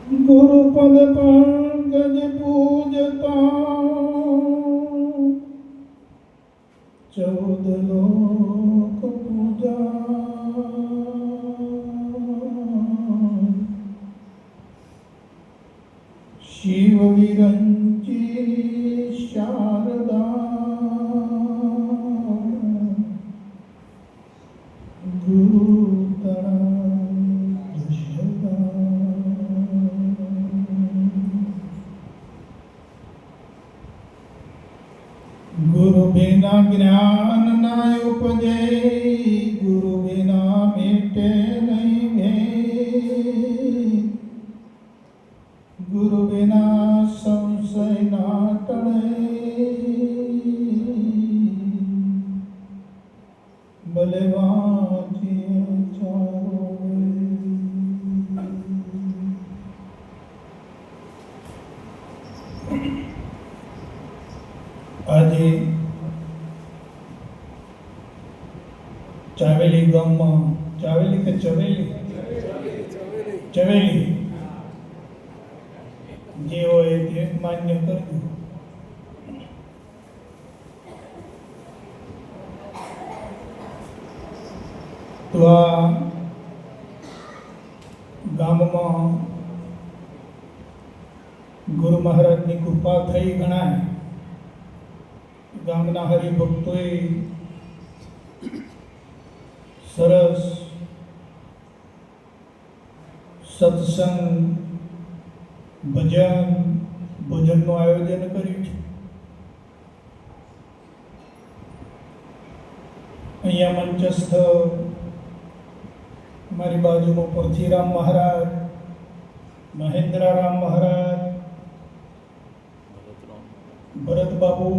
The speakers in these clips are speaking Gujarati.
ગુરુપદ પંકજ પૂજતા 14 લોક પૂજા શિવ વિરંચી શારદા ગુરુ गुरु बिना ज्ञान ना उपजे, गुरु बिना मिटे नहीं भेद, गुरु बिना संशय ना टळे, भले वांचिए चारो આજે ચાવેલી ગામમાં ચાવેલી કે ચવેલી ચવેલી જે હોય તે માન્ય કરજો. તો આ ગામમાં ગુરુ મહારાજની કૃપા થઈ ગણાય. ગામના હરિભક્તોએ સરસ સત્સંગ ભજનનું આયોજન કર્યું છે. અહીંયા મંચસ્થ મારી બાજુમાં પરથીરામ મહારાજ, મહેન્દ્રારામ મહારાજ, ભરત બાબુ,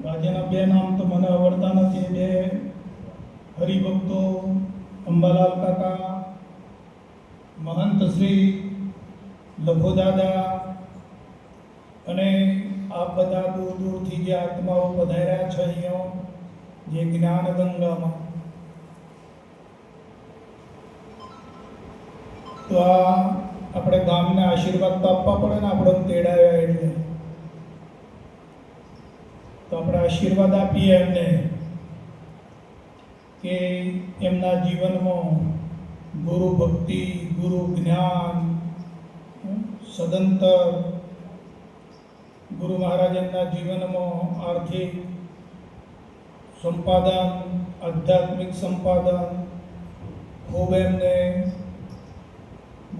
રાજ્યના બે નામ તો મને આવડતા નથી, બે હરિભક્તો, અંબાલાલ કાકા, મહંત શ્રી લભોદાદા અને આ બધા દૂર દૂરથી જે આત્માઓ પધાર્યા છે અહીંયા જે જ્ઞાન ગંગામાં. તો આ આપણે ગામને આશીર્વાદ તો આપવા પડે ને, આપણે તેડાવ્યા એટલે તો આપણે આશીર્વાદ આપીએ એમને કે એમના જીવનમાં ગુરુ ભક્તિ, ગુરુ જ્ઞાન, સદંતર ગુરુ મહારાજ એમના જીવનમાં આર્થિક સંપાદન, આધ્યાત્મિક સંપાદન ખૂબ એમને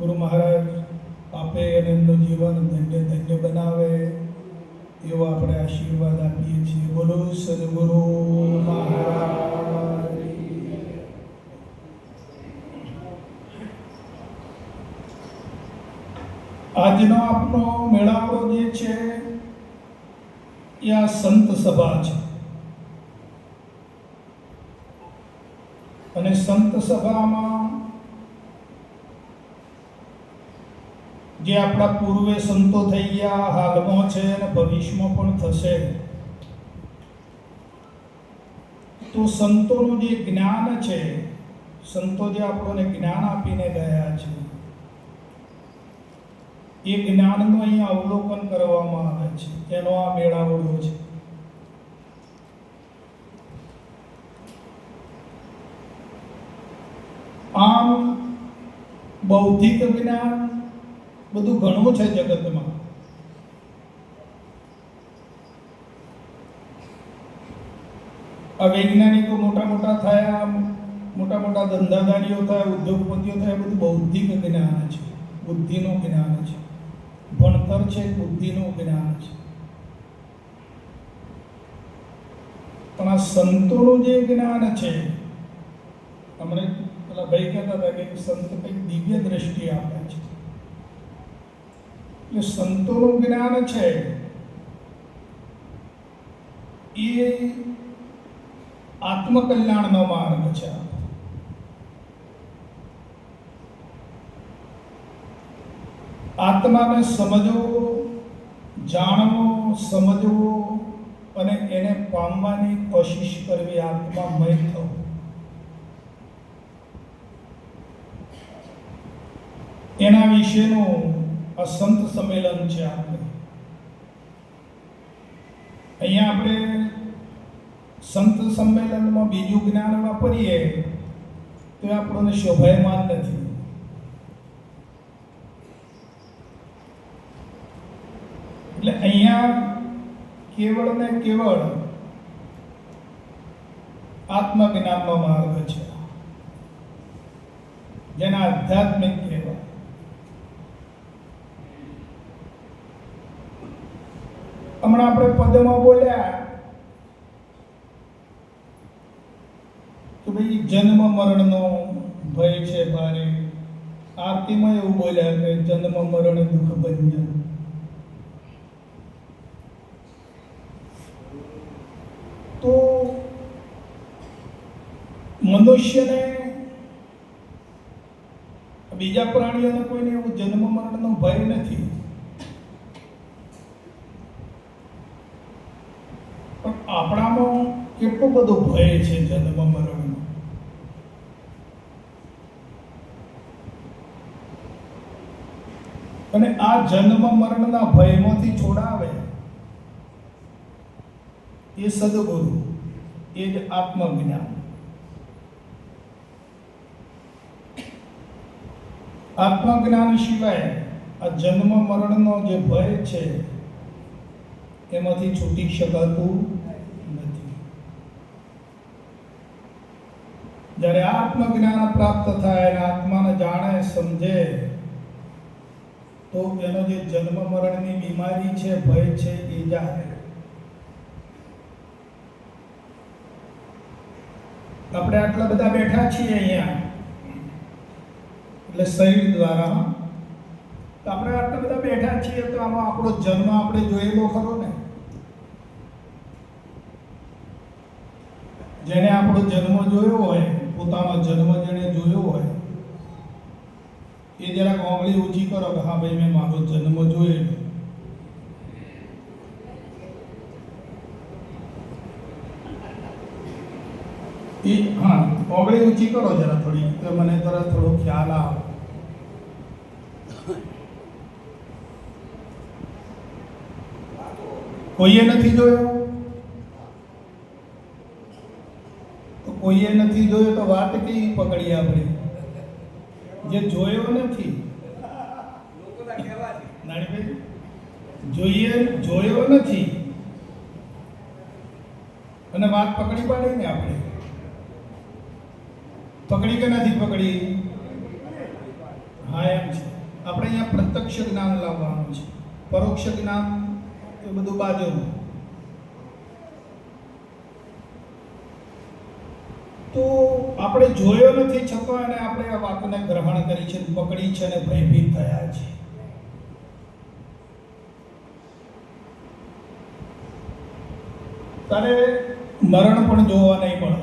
ગુરુ મહારાજ આપે અને એમનું જીવન ધન્ય ધન્ય બનાવે એવો આપણે આશીર્વાદ આપીએ છીએ. બોલો સદગુરુ મહારાજ. આજનો આપનો મેળાવડો જે છે એ આ સંત સભા છે અને સંત સભામાં જે આપણા પૂર્વે સંતો થઈ ગયા, હાલમાં છે અને ભવિષ્યમાં પણ થશે, તો સંતોનું જે જ્ઞાન છે, સંતો જે આપણને જ્ઞાન આપીને ગયા છે, એ જ્ઞાનનું અહીંયા અવલોકન કરવામાં આવે છે. તેનો આ મેળાવડો છે. આમ બૌદ્ધિક જ્ઞાન બધું ઘણું છે જગતમાં. આ વૈજ્ઞાનિકો મોટા મોટા થયા, મોટા મોટા ધંધાદારીઓ થયા, ઉદ્યોગપતિઓ થયા, બધું બૌદ્ધિક જ્ઞાન છે, બુદ્ધિનું જ્ઞાન છે. ભણતર છે બુદ્ધિનું જ્ઞાન છે. પણ આ સંતોનું જે જ્ઞાન છે, અમને પેલા ભાઈ કહેતા હતા કે સંત કંઈક દિવ્ય દ્રષ્ટિ આપે છે. એટલે સંતોનું જ્ઞાન છે એ આત્મકલ્યાણનો માર્ગ છે. આત્માને સમજવો, જાણવો, સમજવો અને એને પામવાની કોશિશ કરવી, આત્મામય થવું. એના વિશેનું આ સંત સંમેલન છે. આપણે અહીંયા આપણે સંત સંમેલનમાં બીજું જ્ઞાન વાપરીએ તો આપણને શોભાયમાન નથી. એટલે અહીંયા કેવળ ને કેવળ આત્મજ્ઞાનનો માર્ગ છે, જેને આધ્યાત્મિક કહેવાય. હમણાં આપણે પદમાં બોલ્યા કે ભાઈ જન્મ મરણનો ભય છે ભારે. આરતીમાં એવું બોલ્યા કે જન્મ મરણ દુઃખ ભંજન. તો મનુષ્યને, બીજા પ્રાણીઓને કોઈને એવું જન્મ મરણનો ભય નથી, પણ આપણામાં કેટલો બધો ભય છે જન્મ મરણનો. અને આ જન્મ મરણના ભયમાંથી છોડાવે એ સદગુરુ, એ જ આત્મજ્ઞાન. આત્મજ્ઞાન સિવાય આ જન્મ મરણનો જે ભય છે એમાંથી છૂટી શકાતું નથી. જ્યારે આત્મજ્ઞાન પ્રાપ્ત થાય અને આત્માને જાણે સમજે તો એનો જે જન્મ મરણની બીમારી છે, ભય છે, એ જાય. આપણે આટલા બધા બેઠા છીએ અહીંયા, એટલે શરીર દ્વારા તો આપણે આટલા બધા બેઠા છીએ, તો આમાં આપણો જન્મ આપણે જોયેલો ખરો ને? જેને આપણો જન્મ જોયો હોય, પોતાનો જન્મ જેને જોયો હોય, એ જરાક આંગળી ઊંચી કરો કે હા ભાઈ મેં મારો જન્મ જોયેલો. હા, આંગળી ઊંચી કરો જરા થોડી, તો મને જરા થોડો ખ્યાલ આવે. કોઈએ નથી જોયો? તો કોઈએ નથી જોયો તો વાત કેવી પકડી આપણે? જે જોયો નથી, જોયો નથી અને વાત પકડી પાડી ને આપણે. પકડી કે નથી પકડી? હા, એમ છે. આપણે અહીંયા પ્રત્યક્ષ જ્ઞાન લાવવાનું છે, પરોક્ષ જ્ઞાન એ બધું બાજુનું. તો આપણે જોયો નથી છતાં એને આપણે આ વાતને ગ્રહણ કરી છે, પકડી છે અને ભયભીત થયા છે. તારે મરણ પણ જોવા નહીં મળે.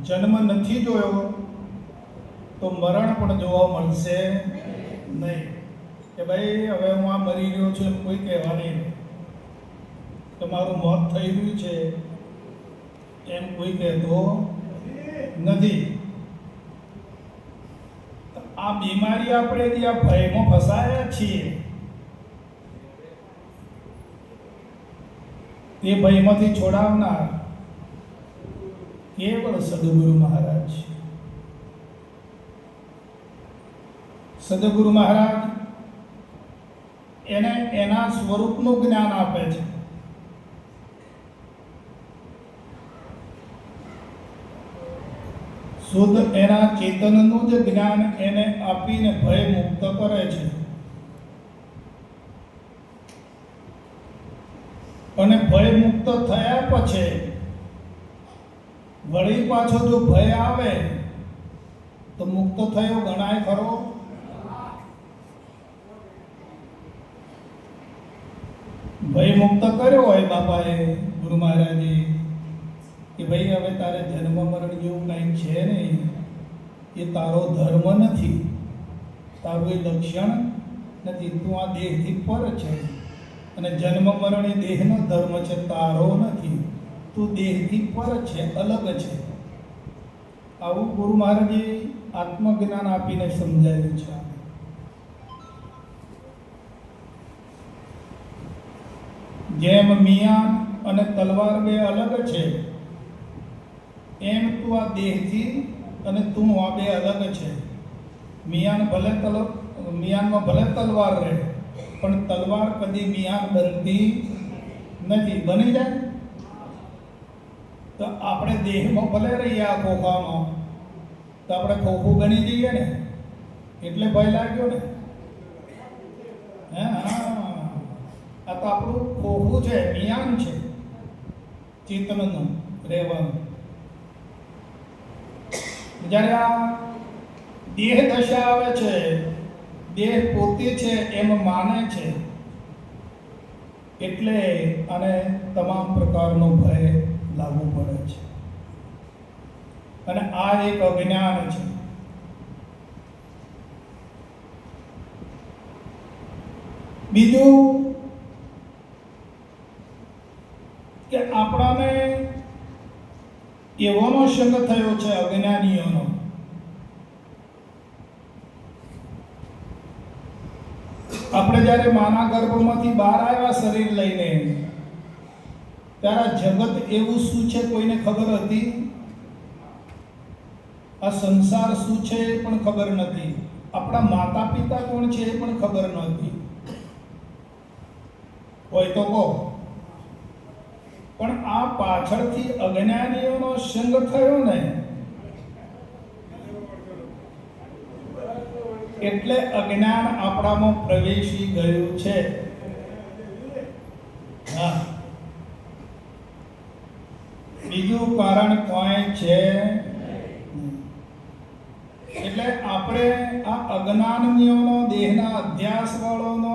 જન્મ નથી જોયો તો મરણ પણ જોવા મળશે નહીં. કે ભાઈ હવે હું આ મરી રહ્યો છું એમ કોઈ કહેવા નહીં, કે મારું મોત થઈ રહ્યું છે એમ કોઈ કહેતો નથી. આ બીમારી આપણે જે આ ભયમાં ફસાયા છીએ, તે ભયમાંથી છોડાવનાર કેવળ સદગુરુ મહારાજ. સદગુરુ મહારાજ એને એના સ્વરૂપનું જ્ઞાન આપે છે. શુદ્ધ એના ચેતનનું જ જ્ઞાન એને આપીને ભય મુક્ત કરે છે. અને ભય મુક્ત થયા પછી વળી પાછો જો ભય આવે તો મુક્ત થયો ગણાય ખરો? ભય મુક્ત કર્યો હોય બાપાએ, ગુરુ મહારાજે, કે ભાઈ હવે તારે જન્મ મરણ જેવું કંઈ છે નહીં, એ તારો ધર્મ નથી, તારું એ લક્ષણ નથી, તું આ દેહથી પર છે અને જન્મ મરણ એ દેહનો ધર્મ છે, તારો નથી, તું દેહથી પર છે, અલગ છે. આવું ગુરુ મહારાજે આત્મજ્ઞાન આપીને સમજાવ્યું છે. જેમ મિયાન અને તલવાર બે અલગ છે, એમ તું આ દેહથી અને તું આ બે અલગ છે. મિયાનમાં ભલે તલવાર રહે, પણ તલવાર કદી મિયાન બનતી નથી. બની જાય તો આપણે દેહમાં ભલે રહીએ આ ખોખામાં, તો આપણે ખોખું બની જઈએ ને, એટલે ભય લાગ્યો ને. હા, આ તો આપણું ખોખું છે, મિયાન છે ચેતનનું રહેવાનું. જ્યારે આ દેહ દશા આવે છે, દેહ પોતે છે એમ માને છે, એટલે આને તમામ પ્રકારનો ભય લાગુ પડે છે. અને આ એક અજ્ઞાન છે. બીજું કે આપણાને એવોનો સંગ થયો છે અજ્ઞાનીઓનો. આપણે જ્યારે માના ગર્ભમાંથી બહાર આવ્યા શરીર લઈને, ત્યારે જગત એવું શું છે કોઈને ખબર હતી? આ સંસાર શું છે એ પણ ખબર નથી. આપણા માતા પિતા કોણ છે એ પણ ખબર નહોતી. હોય તો કહો. પણ આ પાછળથી અજ્ઞાનીઓનો સંગ થયો ને, એટલે અજ્ઞાન આપણામાં પ્રવેશી ગયું છે. હા, બીજું કારણ કોઈ છે. એટલે આપણે આ અજ્ઞાનીઓનો, દેહના અધ્યાસ વાળોનો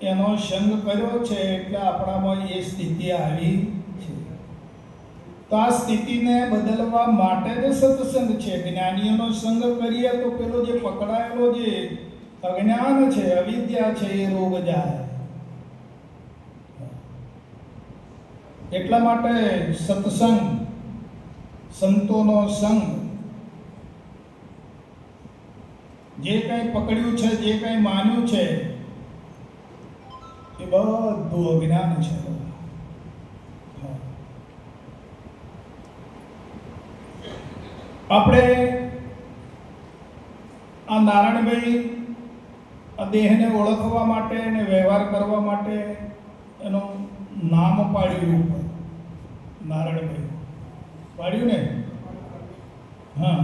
એનો સંગ કર્યો છે, એટલે આપણામાં એ સ્થિતિ આવી છે. તો આ સ્થિતિને બદલવા માટે જ સત્સંગ છે. જ્ઞાનીઓનો સંગ કરીએ તો પેલો જે પકડાયેલો જે અજ્ઞાન છે, અવિદ્યા છે, એ રોગ જાય. એટલા માટે સત્સંગ, સંતોનો સંગ, જે કંઈ પકડ્યું છે, જે કંઈ માન્યું છે, એ બધું અજ્ઞાન છે. આપણે આ નારાયણભાઈ આ દેહને ઓળખવા માટે અને વ્યવહાર કરવા માટે એનું નામ પાડ્યું. નારાયણભાઈ પાડ્યું ને? હા,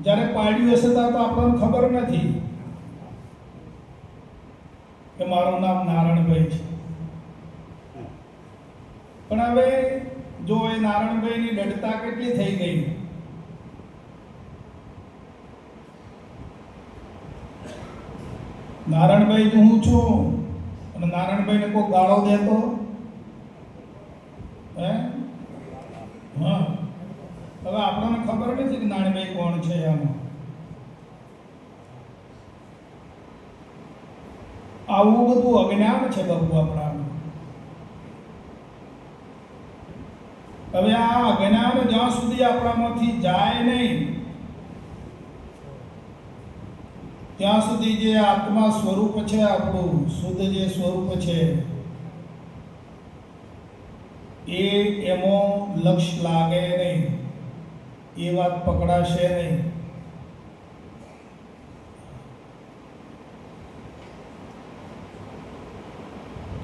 જ્યારે પાડ્યું હશે ત્યારે તો આપણને ખબર નથી કે મારું નામ નારાયણભાઈ છે. પણ હવે જો એ નારાયણભાઈની દઢતા કેટલી થઈ ગઈ. નારાયણભાઈ જો હું છું અને નારાયણભાઈને કોઈ ગાળો દેતો, હે? હા, હવે આપણને ખબર નથી કે નારાયણભાઈ કોણ છે. આમાં આવું બધું અજ્ઞાન છે બાપુ આપણા. હવે આ અજ્ઞાન જ્યાં સુધી આપણામાંથી જાય નહીં, ત્યાં સુધી જે આત્મા સ્વરૂપ છે, આપણું શુદ્ધ જે સ્વરૂપ છે, એ એમાં લક્ષ્ય લાગે નહીં, એ વાત પકડાશે નહીં.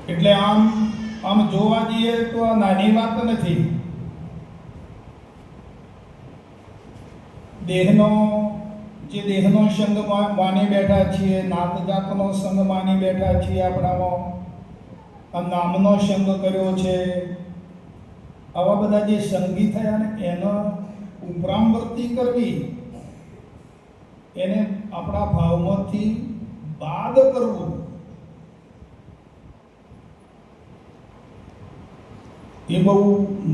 એટલે આમ જોવા જઈએ તો આ નાની વાત નથી. દેહનો સંગ માની બેઠા છીએ, નાત જાતનો સંગ માની બેઠા છીએ, આપણામાં આ નામનો સંગ કર્યો છે. આવા બધા જે સંગી થયા ને, એનો ઉપરામવર્તી કરવી, એને આપણા ભાવમાંથી બાદ કરવું, એ બહુ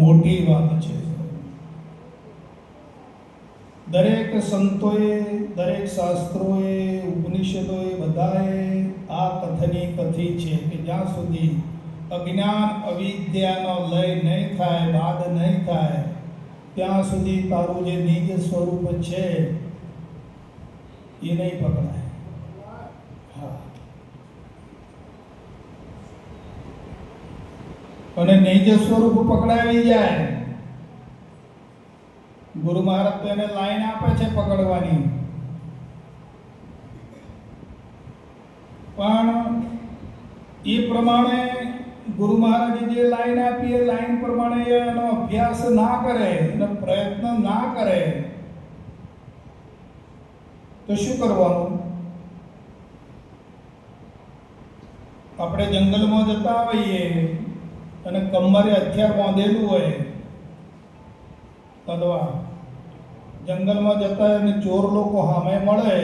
મોટી વાત છે. દરેક સંતોએ, દરેક શાસ્ત્રોએ, ઉપનિષદોએ બધાએ આ કથની કથી છે કે જ્યાં સુધી અજ્ઞાન અવિદ્યાનો લય નહીં થાય, બાદ નહીં થાય, ત્યાં સુધી તારું જે નિજ સ્વરૂપ છે એ નહીં પકડાય. હા, અને નિજ સ્વરૂપ પકડાવી જાય, ગુરુ મહારાજ તો એને લાઈન આપે છે પકડવાની, પણ એ પ્રમાણે ગુરુ મહારાજે જે લાઈન આપી એ લાઈન પ્રમાણે એનો અભ્યાસ ના કરે, એનો પ્રયત્ન ના કરે તો શું કરવાનું? આપણે જંગલમાં જતા હોઈએ અને કમરે હથિયાર બાંધેલું હોય, તલવાર, જંગલમાં જતા અને ચોર લોકો સામે મળે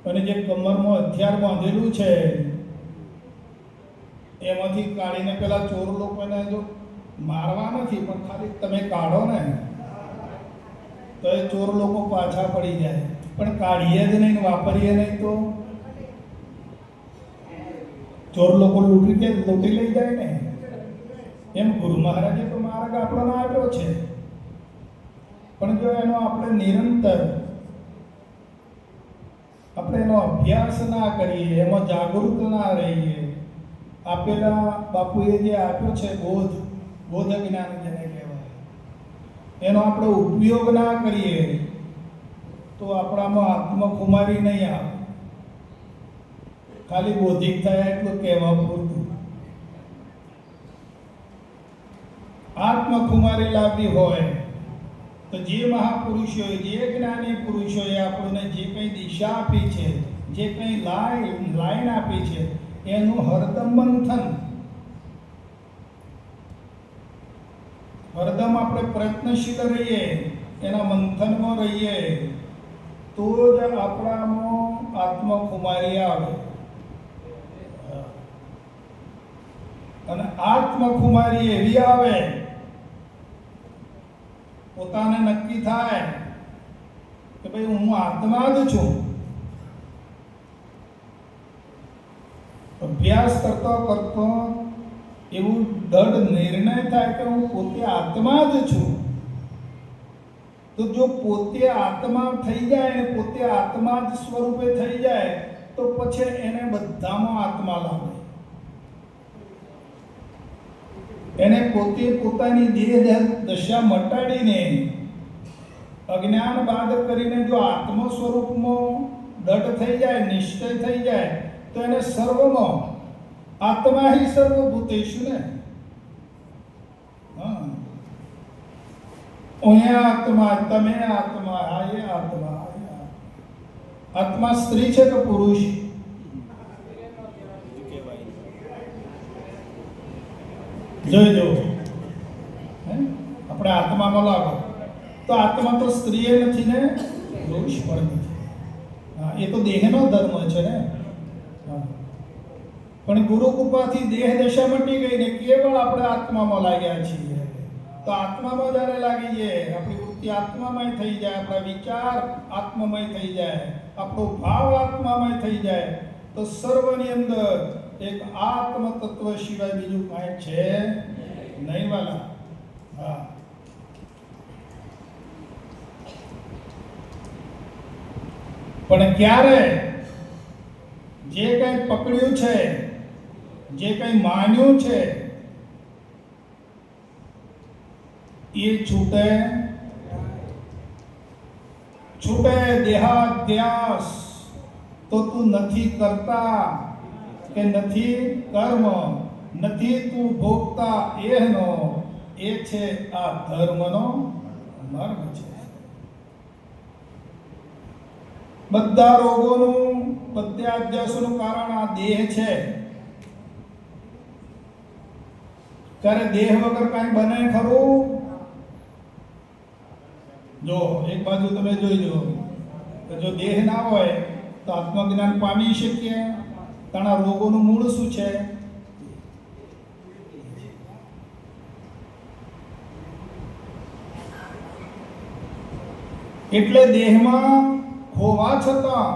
અને જે કમરમાં હથિયાર બાંધેલું છે એમાંથી કાઢીને પેલા ચોર લોકોને જો મારવા નથી પણ ખાલી તમે કાઢો ને તો એ ચોર લોકો પાછા પડી જાય, પણ કાઢીએ જ નહીં, વાપરીએ નહીં તો ચોર લોકો લૂંટી લઈ જાય ને. એમ ગુરુ મહારાજે તો માર્ગ આપણને આપ્યો છે, પણ જો એનો આપણે નિરંતર આપણે એનો અભ્યાસ ના કરીએ, એમાં જાગૃત ના રહીએ, આપેલા બાપુએ જે આપ્યો છે બોધ જ્ઞાન જેને કહેવાય, એનો આપણે ઉપયોગ ના કરીએ તો આપણામાં આત્મખુમારી નહીં આવે. ખાલી બૌદ્ધિક થાય એટલું કહેવા પૂરતું. આત્મખુમારી લાવવી હોય તો જે મહાપુરુષોએ, જે જ્ઞાની પુરુષોએ આપણને જે કંઈ દિશા આપી છે, જે કંઈ લાઈન આપી છે, એનું હરદમ મંથન, હરદમ આપણે પ્રયત્નશીલ રહીએ, એના મંથનમાં રહીએ તો જ આપણામાં આત્મખુમારી આવે. અને આત્મખુમારી એવી આવે, પોતાને નક્કી થાય કે ભાઈ હું આત્મા જ છું. અભ્યાસ કરતો કરતો એવું દૃઢ નિર્ણય થાય કે હું પોતે આત્મા જ છું. તો જો પોતે આત્મા થઈ જાય અને પોતે આત્મા જ સ્વરૂપે થઈ જાય તો પછી એને બધામાં આત્મા લાગે. એને પોતે પોતાની દેહ દશા મટાડીને અજ્ઞાન બાદ કરીને જો આત્મ સ્વરૂપમાં દઢ થઈ જાય, નિશ્ચય થઈ જાય તો એને સર્વમાં આત્મા હિ સર્વભૂતેષુ ને. અહીંયા આત્મા, તમે આત્મા, આ એ આત્મા. આત્મા સ્ત્રી છે કે પુરુષ? જોઈજો, આપણે આત્મામાં લાગો તો આત્મા તો સ્ત્રી નથી ને પુરુષ પણ નથી. હા, એ તો દેહનો ધર્મ છે ને. પણ ગુરુ કૃપાથી દેહ દશા મટી ગઈ ને કેવળ આપણે આત્મામાં લાગ્યા છીએ. તો આત્મામાં જ્યારે લાગી જાય, આપણી વૃત્તિ આત્મામય થઈ જાય, આપણા વિચાર આત્મામય થઈ જાય, આપણો ભાવ આત્મામય થઈ જાય તો સર્વની અંદર એક આત્મ તત્વ સિવાય બીજું કાંઈ છે નહીં વાલા. હા, પણ ક્યારે જે કંઈ પકડ્યું છે, જે કંઈ માન્યું છે એ છૂટે દેહાધ્યાસ તો તું નથી કરતા કે નથી કર્મ, નથી તું ભોગતા એનો, એ છે આ ધર્મનો મર્મ છે. બધા રોગોનું, બધા અધ્યાસોનું કારણ આ દેહ છે. ત્યારે દેહ વગર કાંઈ બને ખરું? જો એક બાજુ તમે જોઈજો કે જો દેહ ના હોય તો આત્મજ્ઞાન પામી શકીએ. તાણા રોગોનું મૂળ શું છે? એટલે દેહમાં હોવા છતાં,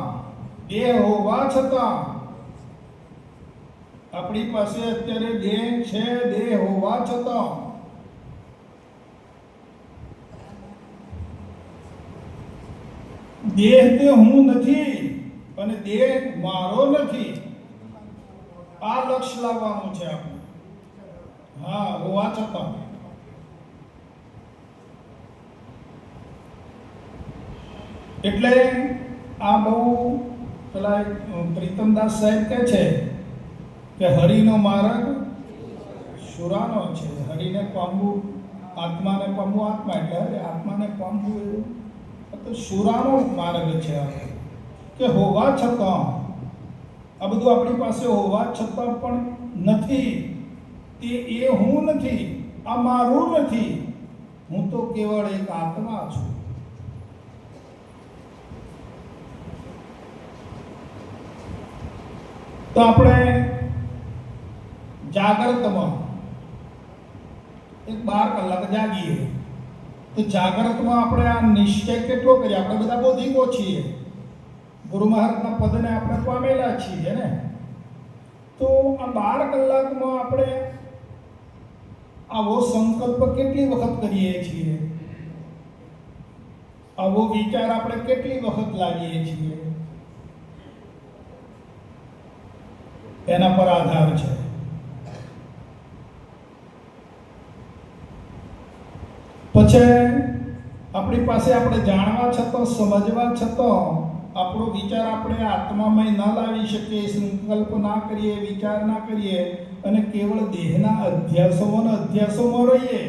દેહ હોવા છતાં, આપણી પાસે અત્યારે દેહ છે, દેહ હોવા છતાં દેહ તે હું નથી અને દેહ મારો નથી. આ લક્ષ્ય લાવવાનું છે આપણે. હા, હોવા છતાં એટલે આ બહુ પેલા પ્રીતમદાસ સાહેબ કહે છે કે હરિનો માર્ગ સુરાનો છે. હરિને પામવું, આત્માને પામવું, આત્મા એટલે આત્માને પામવું એવું તો સુરાનો માર્ગ છે. કે હોવા છતાં આ બધું આપણી પાસે હોવા છતાં પણ નથી. એ હું નથી, આ મારું નથી. હું તો કેવળ એક આત્મા છું. તો આપણે જાગૃતમાં 12 કલાક જાગીએ તો જાગૃતમાં આપણે આ નિશ્ચય કેટલો કરીએ? આપણે બધા બૌદ્ધિકો છીએ, ગુરુ મહારાજના પદને આપણે પામેલા છીએ ને. તો આ 12 કલાકમાં આપણે આવો સંકલ્પ કેટલી વખત કરીએ છીએ? આવો વિચાર આપણે કેટલી વખત લાવીએ છીએ? એના પર આધાર છે. પછી આપણી પાસે આપણે જાણવા છતાં, સમજવા છતાં આપણો વિચાર આપણે આત્મામય ન લાવી શકીએ, સંકલ્પ ના કરીએ, વિચાર ના કરીએ અને કેવળ દેહના અધ્યાસોમાં રહીએ.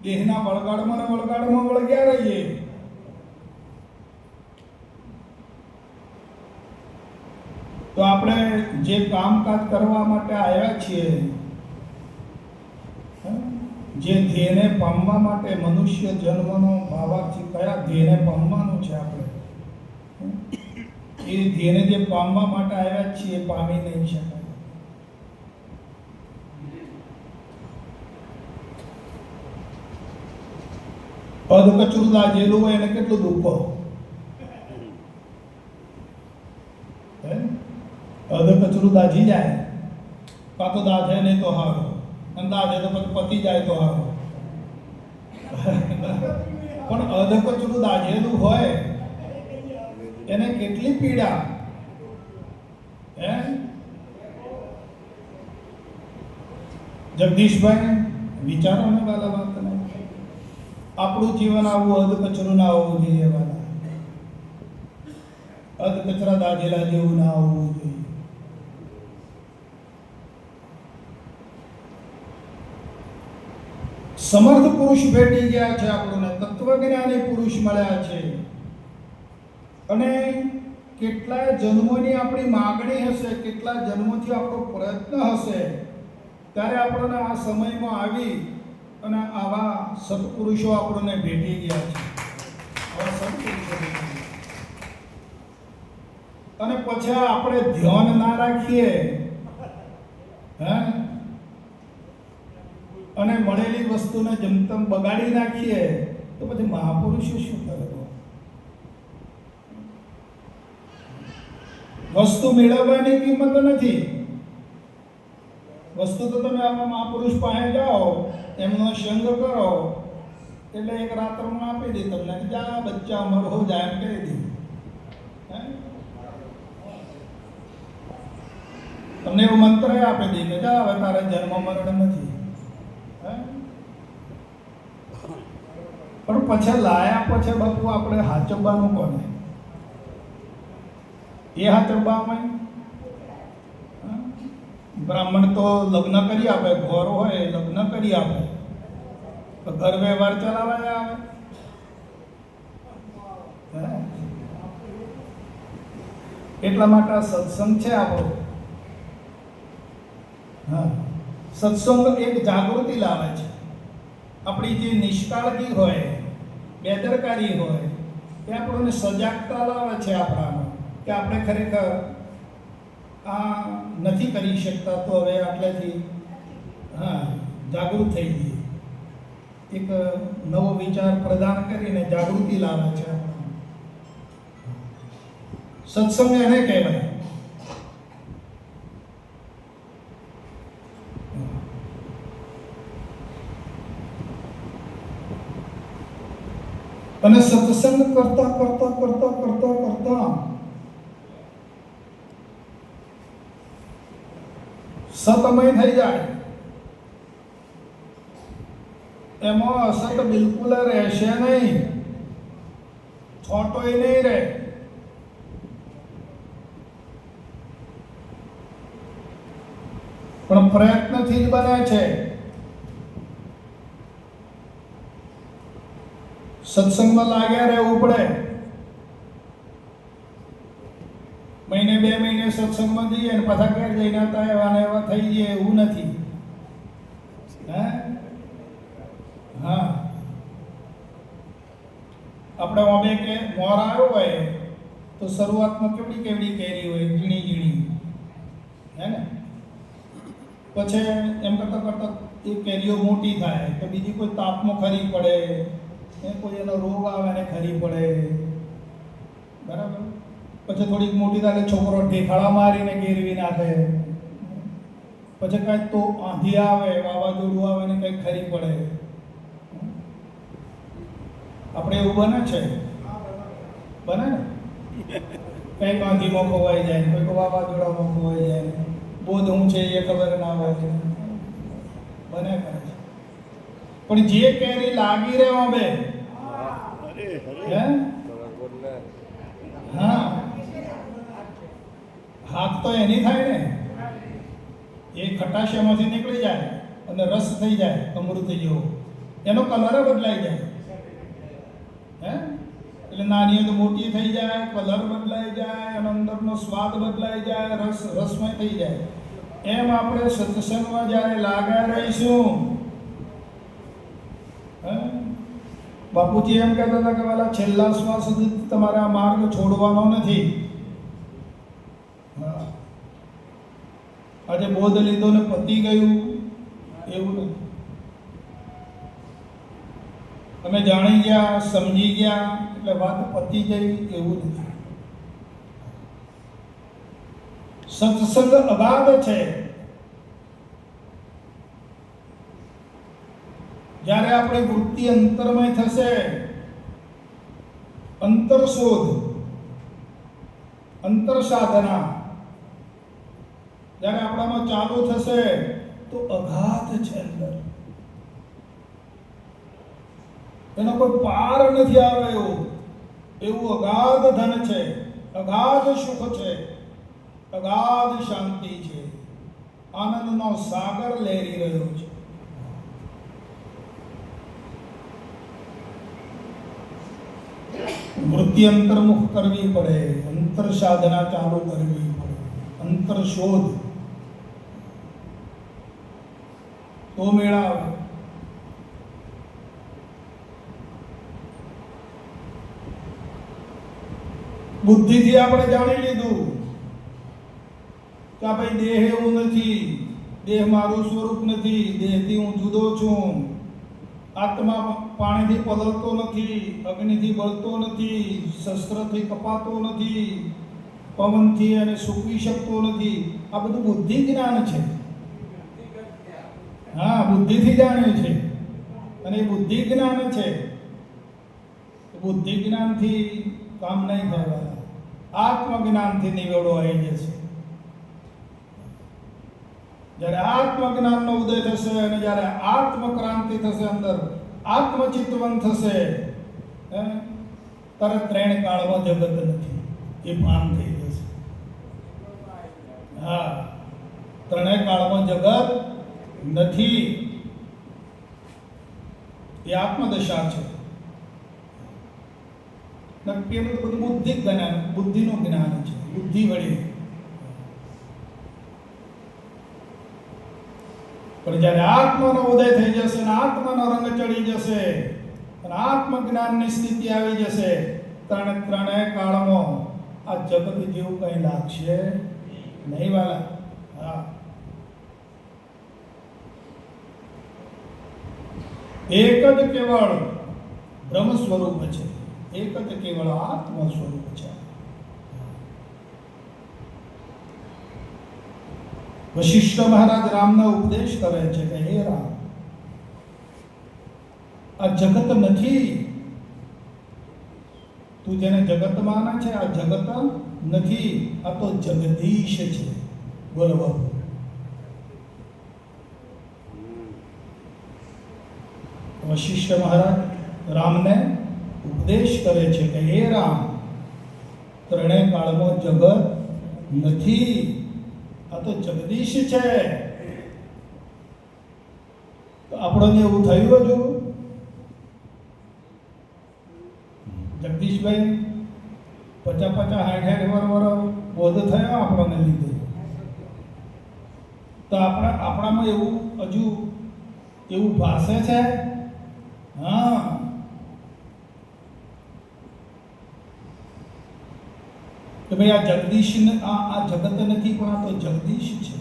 દેહના વળગાડમાં વળગ્યા રહીએ. તો આપણે જે કામકાજ કરવા માટે આવ્યા છીએ, જે ધ્યેયને પામવા માટે મનુષ્ય જન્મનો ભાવાર્થી કયા ધ્યેયને પામવાનું છે આપણે, એ ધ્યેયને જે પામવા માટે આવ્યા છીએ પામી નહીં શકાય. અધકચરું દાઝેલું હોય એને કેટલું દુઃખ. અધકચરું દાઝી જાય, કાં તો દાઝે નહીં તો હારો, અને દાઝે તો પછી પતી જાય તો હારો. પણ અધકચરું દાઝેલું હોય એને કેટલી પીડા. જગદીશભાઈ, વિચારો ને વાલા વાત ને, આપણું જીવન આવું અધકચરું ના હોવું જોઈએ વાલા. અધકચરા દાઝેલા જેવું ના હોવું જોઈએ. સમર્થ પુરુષ ભેટી ગયા છે આપણને, તત્વજ્ઞાની પુરુષ મળ્યા છે. અને કેટલાય જન્મોની આપણી માગણી હશે, કેટલા જન્મોથી આપણો પ્રયત્ન હશે, ત્યારે આપણને આ સમયમાં આવી અને આવા સત્પુરુષો આપણને ભેટી ગયા છે. આવા સત્પુરુષો અને પછી આપણે ધ્યાન ના રાખીએ અને મળેલી વસ્તુને જમતમ બગાડી નાખીએ તો પછી મહાપુરુષો શું કરે? વસ્તુ મેળવવાની કિંમત નથી. વસ્તુ તો તમે આમાં મહાપુરુષ પાસે જાઓ, એમનો સંગ કરો એટલે એક રાત્રમાં આપી દે તમને, જા બચ્ચા અમર હો જાય એમ કહી દે. તમને એવો મંત્ર આપી દે કે જા હવે તારે જન્મ મરણ નથી. પણ પછી લાયા પછી બાપુ આપણે હાચવવાનું કોને? એ હાચવવામાં બ્રાહ્મણ તો લગ્ન કરી આપે, ઘર હોય લગ્ન કરી આપે, તો ઘર વ્યવહાર ચલાવવા આવે. એટલા માટે આ સત્સંગ છે આપણો. સત્સંગ એક જાગૃતિ લાવે છે. આપણી જે નિષ્કાળજી હોય, બેદરકારી હોય, એ આપણને સજાગતા લાવે છે આપણામાં કે આપણે ખરેખર આ નથી કરી શકતા, તો હવે આટલેથી જાગૃત થઈ જઈએ. એક નવો વિચાર પ્રદાન કરીને જાગૃતિ લાવે છે આપણામાં. સત્સંગ એને કહેવાય. અને સત્સંગ કરતા કરતા કરતા કરતા કરતા સતમય થઈ જાય, એમાં અસત બિલકુલ રહેશે નહીં, છોટોય નહીં રહે. પણ પ્રયત્નથી જ બને છે. સત્સંગમાં લાગ્યા રહેવું પડે. મહિને 2 મહિને સત્સંગમાં જઈએ અને પાછા ઘેર જઈને હતા એવા ને એવા થઈ જઈએ એવું નથી. હા, આપણે ઓમે કે મોર આવ્યો હોય તો શરૂઆતમાં કેવડી કેવડી કેરી હોય, ઝીણી ઝીણી, હે ને? પછી એમ કરતા કરતા એ કેરીઓ મોટી થાય તો બીજી કોઈ તાપમાં ખરી પડે, કોઈ એનો રોગ આવે ને ખરી પડે, બરાબર? પછી થોડીક મોટી થાય છોકરો ઠેકાળા મારીને ગેરવી નાખે, પછી કાંઈક તો આંધી આવે, વાવાઝોડું આવે ને કંઈક ખરી પડે. આપણે એવું બને છે, બને ને? કંઈક આંધીમાં ખોવાઈ જાય, કંઈક વાવાઝોડામાં ખોવાઈ જાય, બોધ હું છે એ ખબર ના હોય, બને કરે છે. પણ જે કેરી લાગી રહે બે, હા, હાથ તો એની થાય ને, એ ખટાશ એમાંથી નીકળી જાય અને રસ થઈ જાય, અમૃત જેવો, એનો કલર બદલાઈ જાય. હે, એટલે નાની તો મોટી થઈ જાય, કલર બદલાઈ જાય, એનો અંદરનો સ્વાદ બદલાઈ જાય, રસમય થઈ જાય. એમ આપણે સત્સંગમાં જ્યારે લાગ્યા રહીશું, બાપુજી એમ કહેતા હતા કે વાલા છેલ્લા શ્વાસ સુધી તમારે આ માર્ગ છોડવાનો નથી. હા, આજે બોધ લીધો ને પતી ગયું એવું નથી. અમે જાણી ગયા, સમજી ગયા એટલે વાત પતી ગઈ એવું નથી. સત્સંગ અગાધ છે. જ્યારે આપણી વૃત્તિ અંતરમય થશે, અંતર શોધ, અંતર સાધના જ્યારે આપણામાં ચાલુ થશે તો અગાધ છે અંદર, એનો કોઈ પાર નથી આવે એવું અગાધ ધન છે, અગાધ સુખ છે, અગાધ શાંતિ છે, આનંદનો સાગર લહેરી રહ્યો છે. વૃત્તિ અંતર્મુખ કરવી પડે, અંતર સાધના ચાલુ કરવી પડે, અંતર શોધ તો મેળા આવે. બુદ્ધિથી આપણે જાણી લીધું કે ભાઈ દેહ એવું નથી, દેહ મારું સ્વરૂપ નથી, દેહથી હું જુદો છું, આત્મા પાણીથી પલળતો નથી, અગ્નિથી બળતો નથી, શસ્ત્રથી કપાતો નથી, પવનથી એને સૂકવી શકતો નથી. આ બધું બુદ્ધિ જ્ઞાન છે. હા, બુદ્ધિથી જાણે છે અને એ બુદ્ધિ જ્ઞાન છે. બુદ્ધિ જ્ઞાનથી કામ નહીં થાય, આત્મજ્ઞાનથી નિવેડો આવી જશે. જ્યારે આત્મજ્ઞાનનો ઉદય થશે અને જ્યારે આત્મક્રાંતિ થશે, અંદર આત્મચિતવન થશે, તરત 3 કાળમાં જગત નથી એ ભાન થઈ જશે. હા, 3 કાળમાં જગત નથી, એ આત્મદશા છે. નક્કી બધું બુદ્ધિ જ્ઞાન, બુદ્ધિનું જ્ઞાન છે, બુદ્ધિ વળી. પણ જ્યારે આત્માનો ઉદય થઈ જશે અને આત્માનો રંગ ચડી જશે અને આત્મજ્ઞાનની સ્થિતિ આવી જશે, ત્રણેય કાળમાં આ જગત જેવું કંઈ લાગશે નહીં વાલા. હા, એક જ કેવળ બ્રહ્મ સ્વરૂપ છે, એક જ કેવળ આત્મ સ્વરૂપ છે. વશિષ્ઠ મહારાજ રામને ઉપદેશ કરે છે કે હે રામ, આ જગત નથી, તું જેને જગત માને છે આ જગત નથી, આ તો જગદીશ છે. બોલો બાપુ. વશિષ્ઠ મહારાજ રામને ઉપદેશ કરે છે કે હે રામ, ત્રણેય કાળમાં જગત નથી, આ તો જગદીશ છે. તો આપણને એવું થયું હજુ? જગદીશભાઈ 50-50 60-60 બોધ થયો આપણને લીધે. તો આપણામાં એવું હજુ એવું ભાષે છે? હા, કે ભાઈ આ જગદીશ આ જગત નથી, પણ આ તો જગદીશ છે.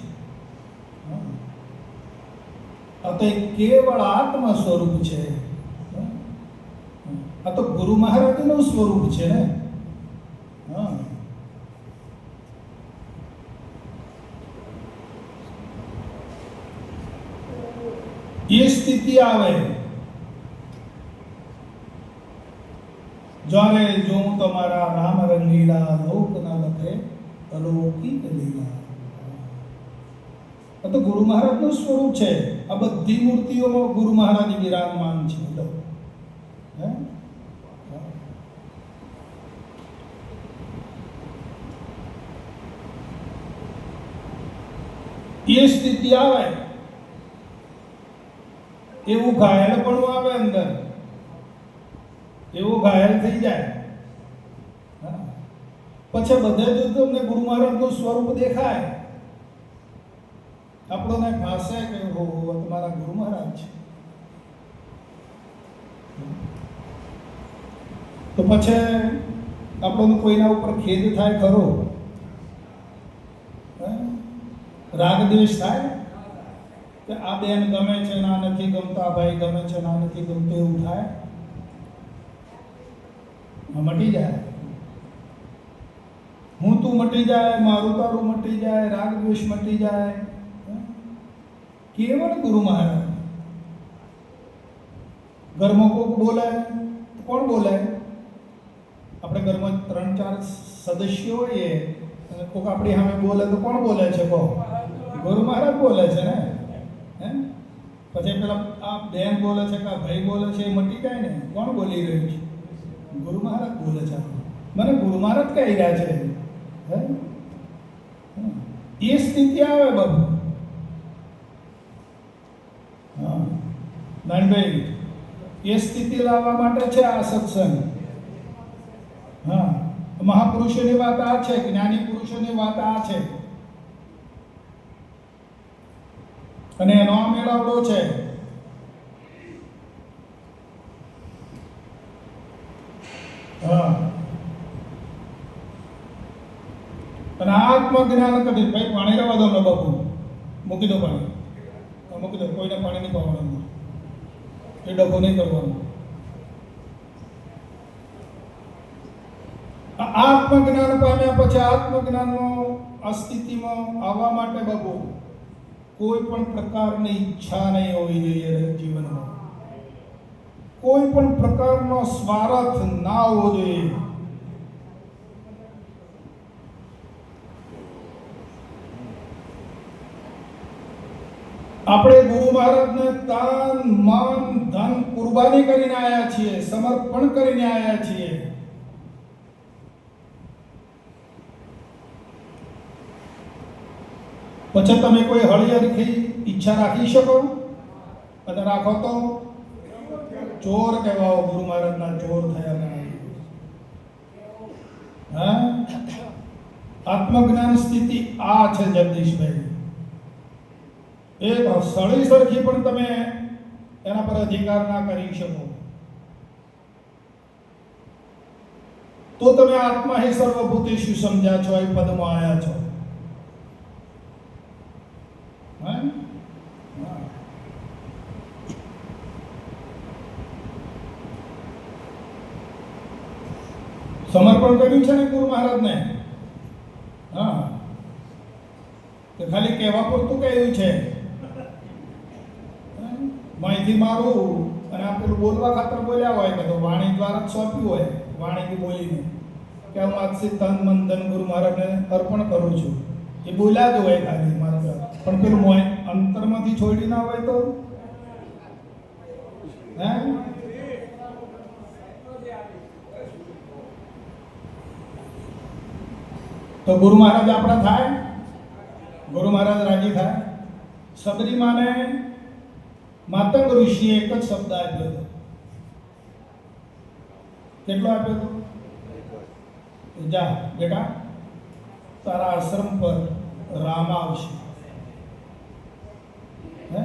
આ તો એક કેવળ આત્મ સ્વરૂપ છે. આ તો ગુરુ મહારાજનું સ્વરૂપ છે ને. હા, એ સ્થિતિ આવે જ્યારે જો તમારા રામ રંગીલા લોક ના લખે અલૌકિક લીલા. આ તો ગુરુ મહારાજનું સ્વરૂપ છે. આ બધી મૂર્તિઓમાં ગુરુ મહારાજ વિરાજમાન છે. એ સ્થિતિ આવે, એવું ઘાયલ પણ આવે અંદર, એવું ઘાયલ થઈ જાય. પછી બધે જ તમને ગુરુ મહારાજનું સ્વરૂપ દેખાય, આપણને ભાષે કે હો તમારા ગુરુ મહારાજ છે. તો પછી આપણને કોઈના ઉપર ખેદ થાય ખરો? રાગ દ્વેષ થાય કે આ બેન ગમે છે ના નથી ગમતા, ભાઈ ગમે છે ના નથી ગમતું, એવું થાય? મટી જાય. હું તું મટી જાય, મારું તારું મટી જાય, રાગ દ્વેષ મટી જાય. કેવળ ગુરુ મહારાજ. ઘરમાં કોક બોલે તો કોણ બોલે? આપણે ઘરમાં 3-4 સદસ્યો હોઈએ અને કોક આપણી સામે બોલે તો કોણ બોલે છે? ગુરુ મહારાજ બોલે છે ને. પછી પેલા આ બેન બોલે છે કે ભાઈ બોલે છે, એ મટી જાય ને. કોણ બોલી રહ્યું છે? ગુરુ મહારાજ બોલે છે. મને ગુરુ મહારાજ કહી રહ્યા છે. એ સ્થિતિ આવે બાબુ. હા નાનભાઈ, એ સ્થિતિ લાવવા માટે છે આ સત્સંગ. હા, મહાપુરુષોની વાત આ છે, જ્ઞાની પુરુષોની વાત આ છે, અને એનો આ મેળાવડો છે. હા, અને આત્મજ્ઞાન કદી ભાઈ પાણી રહેવા દો ને બાપુ, મૂકી દો પાણી, મૂકી દો. કોઈને પાણી નહીં પાવાનું, એ ડબ્બો નહીં કરવાનો. આત્મજ્ઞાન પામ્યા પછી આત્મજ્ઞાનનો આ સ્થિતિમાં આવવા માટે બાપુ કોઈ પણ પ્રકારની ઈચ્છા નહીં હોવી જોઈએ જીવનમાં. કોઈ પણ પ્રકારનો સ્વાર્થ ના હોવો જોઈએ. આપણે ગુરુ મહારાજને તન મન ધન કુરબાની કરીને આવ્યા છીએ, સમર્પણ કરીને આવ્યા છીએ. પછી તમે કોઈ હળીહરખી ઈચ્છા રાખી શકો? અને રાખો તો ચોર કહેવાઓ. ગુરુ મહારાજના ચોર થયા. હા, આત્મજ્ઞાન સ્થિતિ આ છે જગદીશભાઈ. એક સળી સરખી પણ તમે એના પર અધિકાર ના કરી શકો. તો તમે આત્મા હે સર્વભૂતેષુ સમજ્યા છો, એ પદમાં આવ્યા છો. સમર્પણ કર્યું છે ને ગુરુ મહારાજને. હા, કે ખાલી કહેવા પૂરતું કહ્યું છે. માહિતી મારું અને આ પેલું બોલવા ખાતર બોલ્યા હોય કે તો વાણી દ્વારા જ સોંપ્યું હોય, વાણીથી બોલીને કે હું આજથી તન મન ધન ગુરુ મહારાજને અર્પણ કરું છું, એ બોલ્યા જ હોય ખાલી માત્ર. પણ પેલું મોય અંતરમાંથી છોડી ના હોય તો હે તો ગુરુ મહારાજ આપણા થાય, ગુરુ મહારાજ રાજી થાય. સબરીમાને માતંગ ઋષિએ એક જ શબ્દ આપ્યો હતો. કેટલો આપ્યો હતો? જા બેટા, તારા આશ્રમ પર રામ આવશે. હે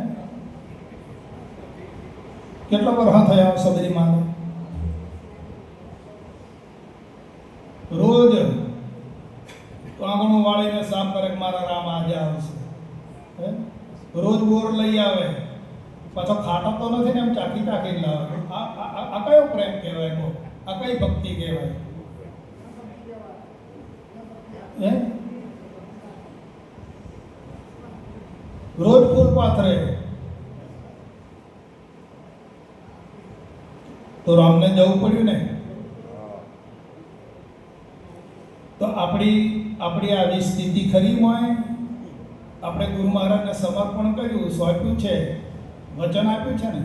કેટલો વર્ષ થયા સબરીમાને? રોજ આંગણું વાળીને સાફ કરે કે મારા રામ આજે આવશે. હે રોજ બોર લઈ આવે, પાછો ખાતો તો નથી ને, એમ ચાખી ચાખી લાવે. આ કયો પ્રેમ કહેવાય? તો આ કઈ ભક્તિ કહેવાય? હે રોજ ફૂલ પાથરે તો રામને જવું પડ્યું ને. તો આપણી આવી સ્થિતિ ખરી હોય? આપણે ગુરુ મહારાજને સમર્પણ કર્યું, સોંપ્યું છે, વચન આપ્યું છે ને.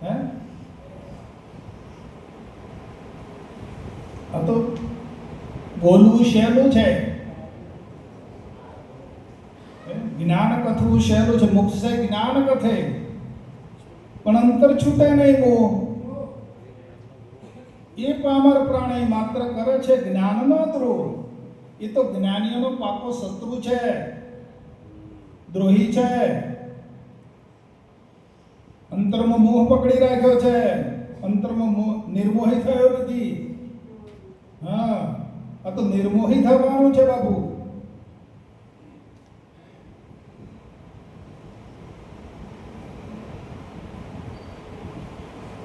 હે આ તો બોલવું સહેલું છે, જ્ઞાન કથવું સહેલું છે. મુખ સે જ્ઞાન કથે પણ અંતર છૂટે નહીં મોહ. એ પામર પ્રાણી માત્ર કરે છે જ્ઞાનનો દ્રોહ. એ તો જ્ઞાનીઓનો પાકો શત્રુ છે, દ્રોહી છે. અંતરમાં મોહ પકડી રાખ્યો છે, અંતરમાં નિર્મોહી થયો નથી. હા, આ તો નિર્મોહી થવાનું છે બાબુ.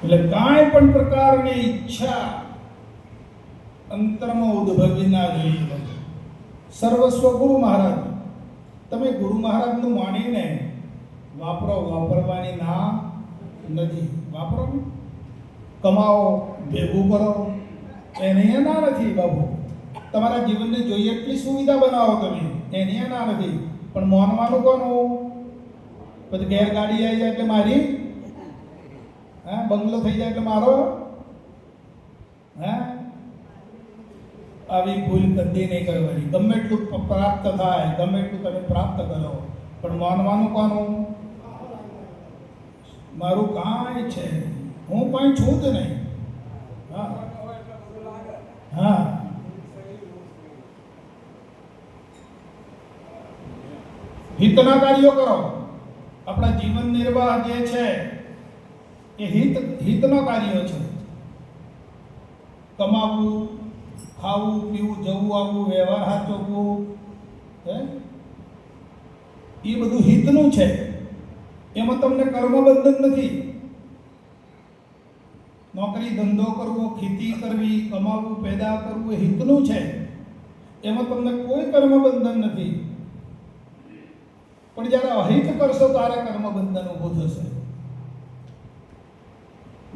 એટલે કાંઈ પણ પ્રકારની ઈચ્છા અંતરમાં ઉદ્ભવી ના જોઈએ. સર્વસ્વ ગુરુ મહારાજ. તમે ગુરુ મહારાજનું માનીને વાપરો, વાપરવાની ના નથી. વાપરો, કમાઓ, ભેગું કરો, એની ના નથી બાબુ. તમારા જીવનને જોઈએ એટલી સુવિધા બનાવો તમે, એની ના નથી. પણ માનવાનું કોનું? પછી ઘેર ગાડી આવી જાય એટલે મારી, હા, બંગલો થઈ જાય એટલે મારો. હા, આવી ભૂલ કદી નહીં કરવાની. ગમે એટલું પ્રાપ્ત થાય, ગમે એટલું તમે પ્રાપ્ત કરો, પણ માનવાનું કોનું? મારું કાંઈ છે, હું કાંઈ છું જ નહીં. હા હા, હિતના કાર્યો કરો. આપણા જીવન નિર્વાહ જે છે એ હિતનો કાર્ય છે. કમાવું, ખાવું, પીવું, જવું, આવવું, વ્યવહાર હાચવવું, એ બધું હિતનું છે. એમાં તમને કર્મબંધન નથી. નોકરી ધંધો કરવો, ખેતી કરવી, કમાવું, પેદા કરવું એ હિતનું છે. એમાં તમને કોઈ કર્મબંધન નથી. પણ જ્યારે અહિત કરશો ત્યારે કર્મબંધન ઊભું થશે.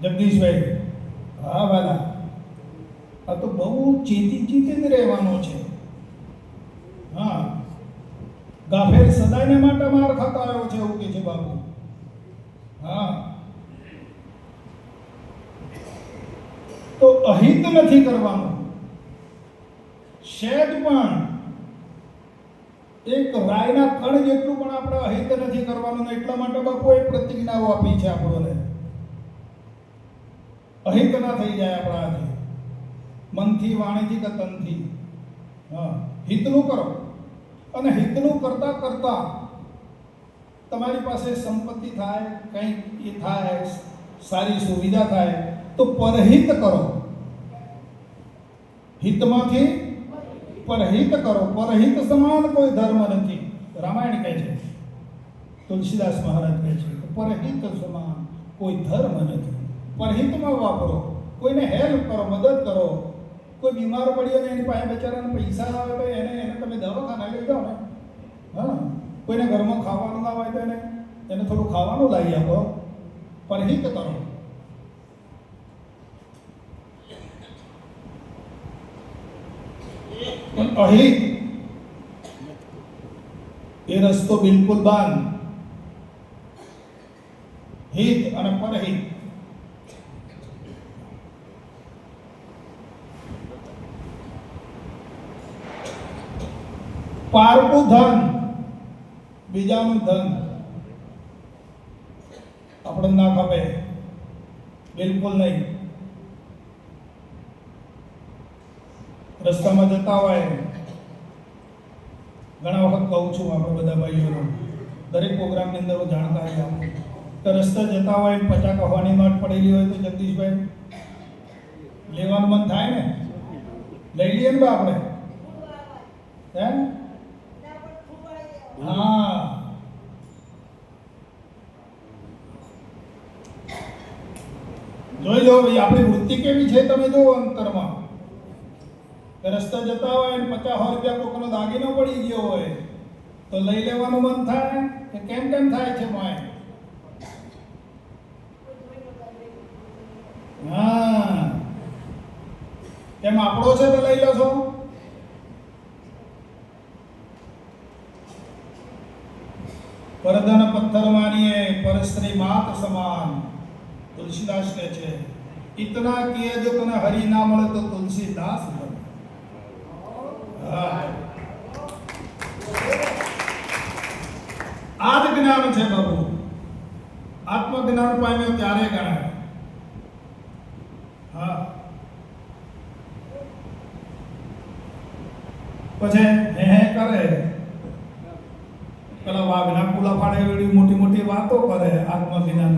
જગદીશભાઈ, હા વાલા, આ તો બહુ ચેતીને રહેવાનો છે. હા, ગાફેર સદાયને માટે માર ખાતા આવ્યો છે એવું કે છે બાપુ. હા, તો અહિત નથી કરવાનું. શેદ પણ એક રાયના કણ જેટલું પણ આપણે અહિત નથી કરવાનું. એટલા માટે બાપુએ પ્રતિજ્ઞાઓ આપી છે આપણને. અહિત ના થઈ જાય આપણાથી, મનથી, વાણીથી કે તનથી. હા, હિતનું કરો. અને હિતનું કરતા કરતા તમારી પાસે સંપત્તિ થાય, કંઈક એ થાય, સારી સુવિધા થાય, તો પરહિત કરો. હિતમાંથી પરહિત કરો. પરહિત સમાન કોઈ ધર્મ નથી. રામાયણ કહે છે, તુલસીદાસ મહારાજ કહે છે, પરહિત સમાન કોઈ ધર્મ નથી. પરહિતમાં વાપરો. કોઈને હેલ્પ કરો, મદદ કરો. કોઈ બીમાર પડ્યો ને એની પાસે બચારાને પૈસા ના હોય તો એને તમે દવાખાના લઈ જાઓ ને. હા, કોઈને ઘરમાં ખાવાનું ના હોય તો એને થોડું ખાવાનું લાવી આપો. પરહિત કરો. પણ અહિત એ રસ્તો બિલકુલ બંધ. હિત અને પરહિત પારકું ધન, બીજાનું ધન આપણે ના ખપે, બિલકુલ નહીં. રસ્તામાં જતા હોય, ઘણા વખત કહું છું આપણે બધા ભાઈઓને, દરેક પ્રોગ્રામની અંદર હું જાણતા હોય કે રસ્તે જતા હોય 50 કવાની નોટ પડેલી હોય તો જગદીશભાઈ લેવાનું મન થાય ને, લઈ લઈએ ને આપણે, હે? હા, જોઈ લો ભાઈ આપણી વૃત્તિ કેવી છે. તમે જુઓ અંતરમાં રસ્તા જતા હોય ને 50 રૂપિયા કોકનો દાગીનો પડી ગયો હોય તો લઈ લેવાનું મન થાય કે કેમ થાય છે માય? હા, કેમ આપણો છે તો લઈ લો છો? પરધન પથ્થર માનીએ પરસ્ત્રી માત સમાન. તુલસીદાસ કહે છે ઇતના કિए જો તને હરી ના મળે તો તુલસીદાસ બન. આ જ જ્ઞાન છે બાબુ. આત્મજ્ઞાન પામ્યો ત્યારે ગણાય. હા, પછી હે કરે પેલા વાઘના પુલા પાડે એવી મોટી મોટી વાતો કરે આત્મજ્ઞાન,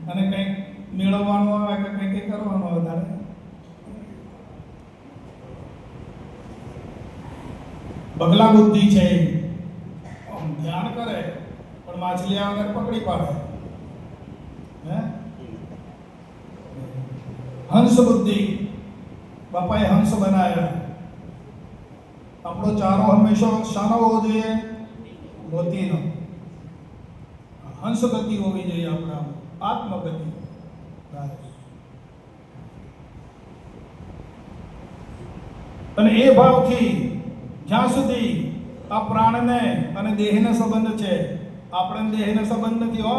અને કંઈક મેળવવાનું આવે કે કંઈક કરવાનું આવે તારે બગલા બુદ્ધિ છે. ધ્યાન કરે પણ માછલી આગળ પકડી પાડે. હે, હંસ બુદ્ધિ, બાપાએ હંસ બનાવ્યા. આપણો ચારો હંમેશા શાનો હોવો જોઈએ? ગતિનો. હંસ ગતિ હોવી જોઈએ આપણા, આત્મગતિ. અને એ ભાવથી જ્યાં સુધી આ પ્રાણને અને દેહને સંબંધ છે, આપણે દેહને સંબંધ નથી હો.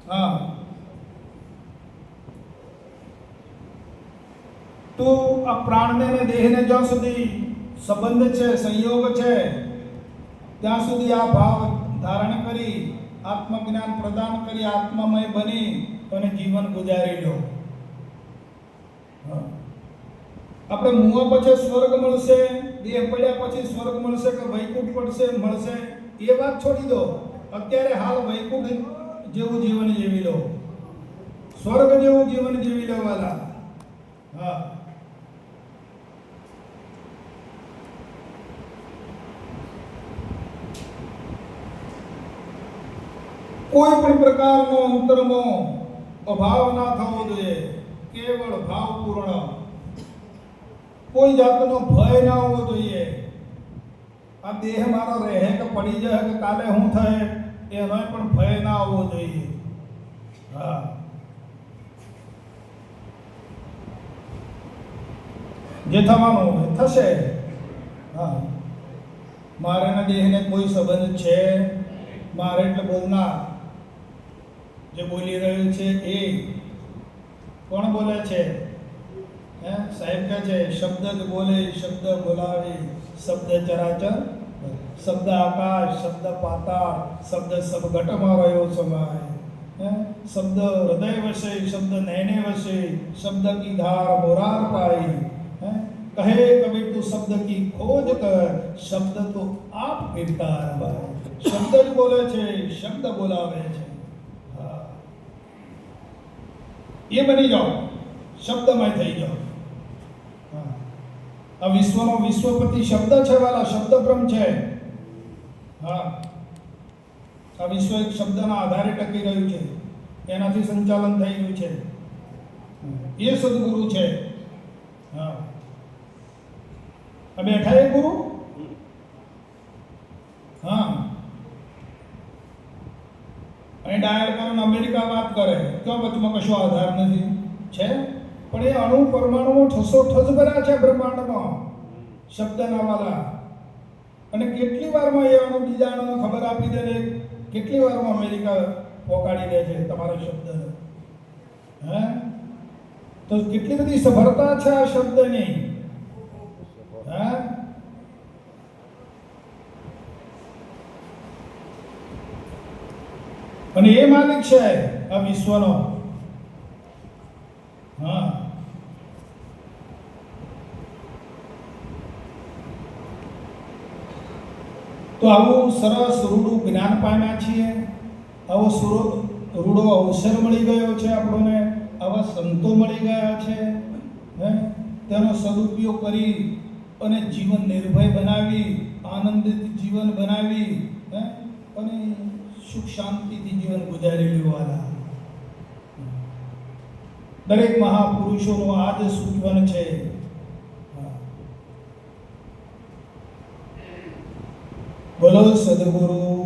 હા, તો આ પ્રાણને અને દેહને જ્યાં સુધી સંબંધ છે, સંયોગ છે, ત્યાં સુધી આ ભાવ ધારણ કરી આત્મજ્ઞાન પ્રદાન કરી આત્મમય બની અને જીવન ગુજારી લો. આપણે મુવા પછી સ્વર્ગ મળશે, દેહ પડ્યા પછી સ્વર્ગ મળશે કે વૈકુંઠ પડશે મળશે એ વાત છોડી દો. અત્યારે હાલ વૈકુંઠ જેવું જીવન જીવી લો, સ્વર્ગ જેવું જીવન જીવી લો વાલા. હા, કોઈ પણ પ્રકારનો અંતરમાં અભાવ ના થવો જોઈએ, કેવળ ભાવપૂર્ણ. કોઈ જાતનો ભય ના હોવો જોઈએ. આ દેહ મારો રહે કે પડી જાય કે કાલે શું થાય એનો પણ ભય ના હોવો જોઈએ. હા, જે થવાનું હોય થશે. હા, મારે ના દેહને કોઈ સંબંધ છે મારે એટલે બોલનાર જે બોલી રહ્યું છે એ કોણ બોલે છે? હે, સાહેબ કહે છે શબ્દ જ બોલે શબ્દ બોલાવે, શબ્દ ચરાચર, શબ્દ આકાશ, શબ્દ પાતાળ, શબ્દ સબ ઘટમાં રહ્યો સમાય. હે, શબ્દ હૃદય વસે, શબ્દ નૈને વસે, શબ્દ કી ધાર મોરાર પાઈ. હે, કહે કબીર તું શબ્દ કી ખોજ કર, શબ્દ તો આપ ગિરધાર ભાઈ. શબ્દ જ બોલે છે, શબ્દ બોલાવે છે. એ બની જાઓ, શબ્દમય થઈ જાઓ. આ વિશ્વનો વિશ્વપતિ શબ્દ છે વાલા, શબ્દ બ્રહ્મ છે. હા, આ વિશ્વ એક શબ્દના આધારે ટકી રહ્યું છે, એનાથી સંચાલન થઈ રહ્યું છે. એ સદગુરુ છે. હા, આ બેઠા એ ગુરુ. હા, અહીં ડાયલ કરો અને અમેરિકા વાત કરે તો વચમાં કશો આધાર નથી છે, પણ એ અણુ પરમાણુઓ ઠસોઠસ ભર્યા છે બ્રહ્માંડમાં શબ્દના વાલા. અને કેટલી વારમાં એ અણુ બીજા અણુને ખબર આપી દે ને કેટલી વારમાં અમેરિકા પોકાડી દે છે તમારા શબ્દને. હે તો કેટલી બધી સફળતા છે આ શબ્દની. હે અને એ માલિક છે આ વિશ્વનો. હા તો આવું સરસ રૂડું જ્ઞાન પામ્યા છીએ, આવો રૂડો અવસર મળી ગયો છે આપણને, આવા સંતો મળી ગયા છે. હે તેનો સદુપયોગ કરી અને જીવન નિર્ભય બનાવી, આનંદિત જીવન બનાવી, હે અને સુખ શાંતિથી જીવન ગુજારી લેવાના. દરેક મહાપુરુષોનું આ જ સૂચવન છે. બોલો સદગુરુ